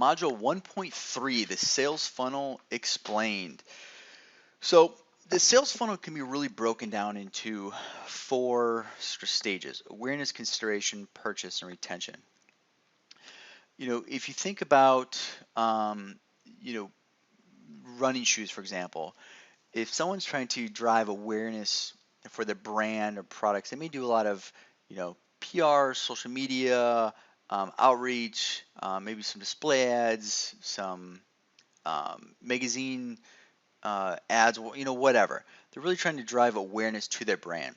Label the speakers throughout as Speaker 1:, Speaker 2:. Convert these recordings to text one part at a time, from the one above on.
Speaker 1: module 1.3, the sales funnel explained. So the sales funnel can be really broken down into four sort of stages: awareness, consideration, purchase, and retention. If you think about, you know, running shoes, for example, if someone's trying to drive awareness for their brand or products, they may do a lot of, PR, social media, outreach, maybe some display ads, some magazine ads, whatever. They're really trying to drive awareness to their brand.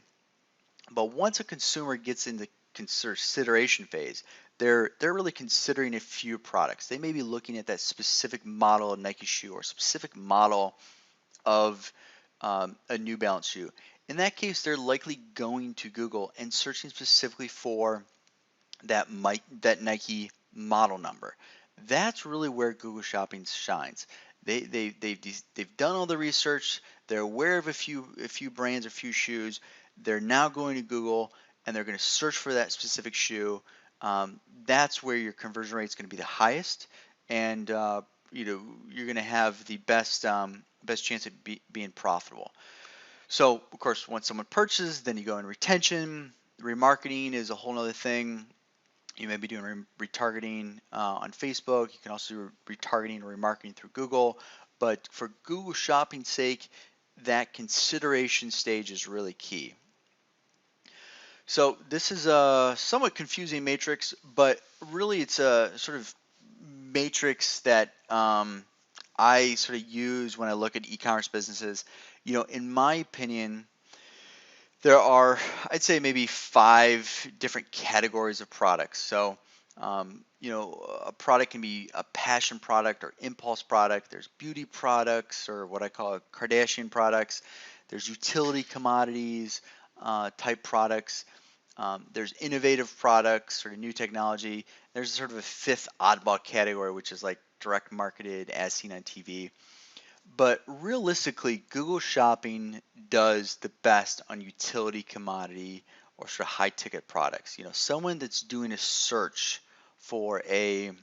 Speaker 1: But once a consumer gets in the consideration phase, they're really considering a few products. They may be looking at that specific model of Nike shoe or specific model of a New Balance shoe. In that case, they're likely going to Google and searching specifically for that Nike model number. That's really where Google Shopping shines. They've done all the research. They're aware of a few brands, a few shoes. They're now going to Google and they're going to search for that specific shoe. That's where your conversion rate is going to be the highest, and you're going to have the best chance of being profitable. So of course, once someone purchases, then you go in retention. Remarketing is a whole other thing. You may be doing retargeting on Facebook. You can also do retargeting or remarketing through Google. But for Google Shopping's sake, that consideration stage is really key. So this is a somewhat confusing matrix, but really it's a sort of matrix that I sort of use when I look at e-commerce businesses. In my opinion, there are, I'd say, maybe 5 different categories of products. So, a product can be a passion product or impulse product. There's beauty products, or what I call Kardashian products. There's utility commodities type products. There's innovative products, sort of new technology. There's sort of a 5th oddball category, which is like direct marketed, as seen on TV. But realistically, Google Shopping does the best on utility commodity or sort of high ticket products. Someone that's doing a search for a,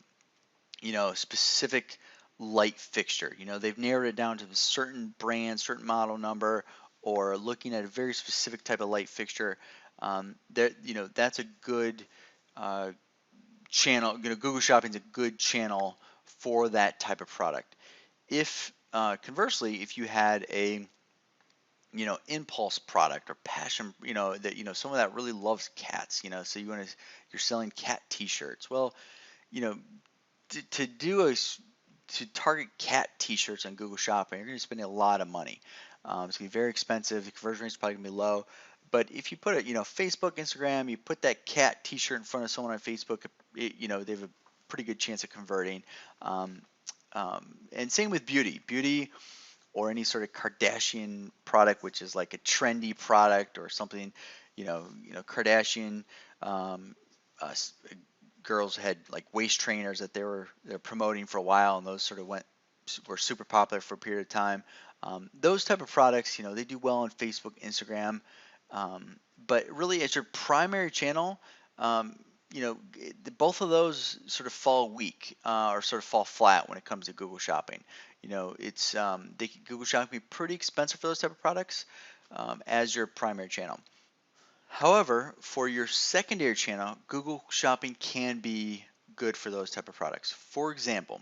Speaker 1: specific light fixture. They've narrowed it down to a certain brand, certain model number, or looking at a very specific type of light fixture. That's a good channel. Google Shopping is a good channel for that type of product. If conversely, if you had a impulse product or passion, that someone that really loves cats, so you're selling cat T-shirts. Well, to target cat T-shirts on Google Shopping, you're going to spend a lot of money. It's going to be very expensive. The conversion rate is probably going to be low. But if you put it, Facebook, Instagram, you put that cat T-shirt in front of someone on Facebook, they have a pretty good chance of converting. And same with beauty or any sort of Kardashian product, which is like a trendy product or something. Kardashian girls had like waist trainers that they're promoting for a while, and those sort of were super popular for a period of time. Those type of products, they do well on Facebook, Instagram, but really as your primary channel, both of those sort of fall weak or sort of fall flat when it comes to Google Shopping. It's Google Shopping can be pretty expensive for those type of products as your primary channel. However, for your secondary channel, Google Shopping can be good for those type of products. For example,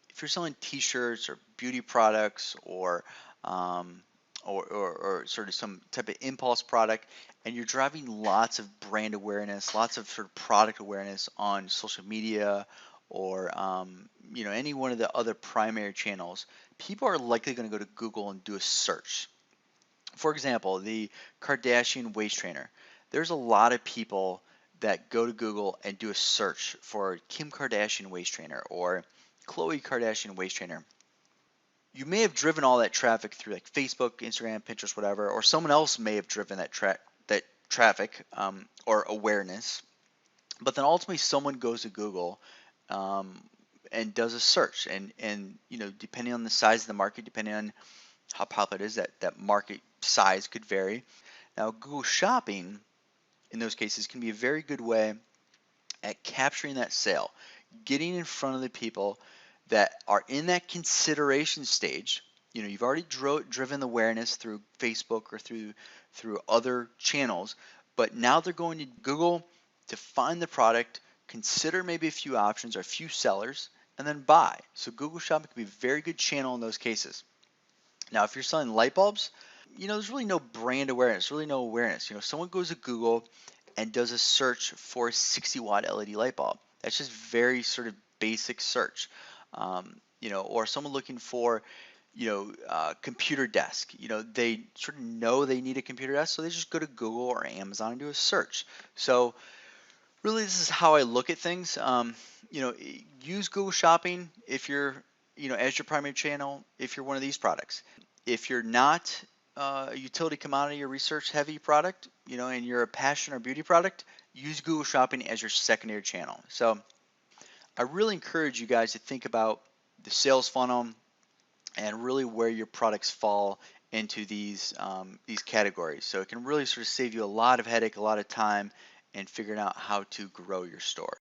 Speaker 1: if you're selling T-shirts or beauty products or sort of some type of impulse product, and you're driving lots of brand awareness, lots of sort of product awareness on social media or any one of the other primary channels, people are likely going to go to Google and do a search. For example, the Kardashian waist trainer. There's a lot of people that go to Google and do a search for Kim Kardashian waist trainer or Khloe Kardashian waist trainer. You may have driven all that traffic through like Facebook, Instagram, Pinterest, whatever, or someone else may have driven that traffic or awareness. But then ultimately someone goes to Google and does a search, and depending on the size of the market, depending on how popular it is, that market size could vary. Now, Google Shopping in those cases can be a very good way at capturing that sale, getting in front of the people that are in that consideration stage. You've already driven awareness through Facebook or through other channels, but now they're going to Google to find the product, consider maybe a few options or a few sellers, and then buy. So Google Shopping can be a very good channel in those cases. Now, if you're selling light bulbs, there's really no brand awareness, really no awareness. Someone goes to Google and does a search for a 60-watt LED light bulb. That's just very sort of basic search. Or someone looking for, computer desk. They sort of know they need a computer desk, so they just go to Google or Amazon and do a search. So really, this is how I look at things. Use Google Shopping if you're, as your primary channel, if you're one of these products. If you're not a utility commodity or research heavy product, and you're a passion or beauty product, use Google Shopping as your secondary channel. So I really encourage you guys to think about the sales funnel and really where your products fall into these categories. So it can really sort of save you a lot of headache, a lot of time, and figuring out how to grow your store.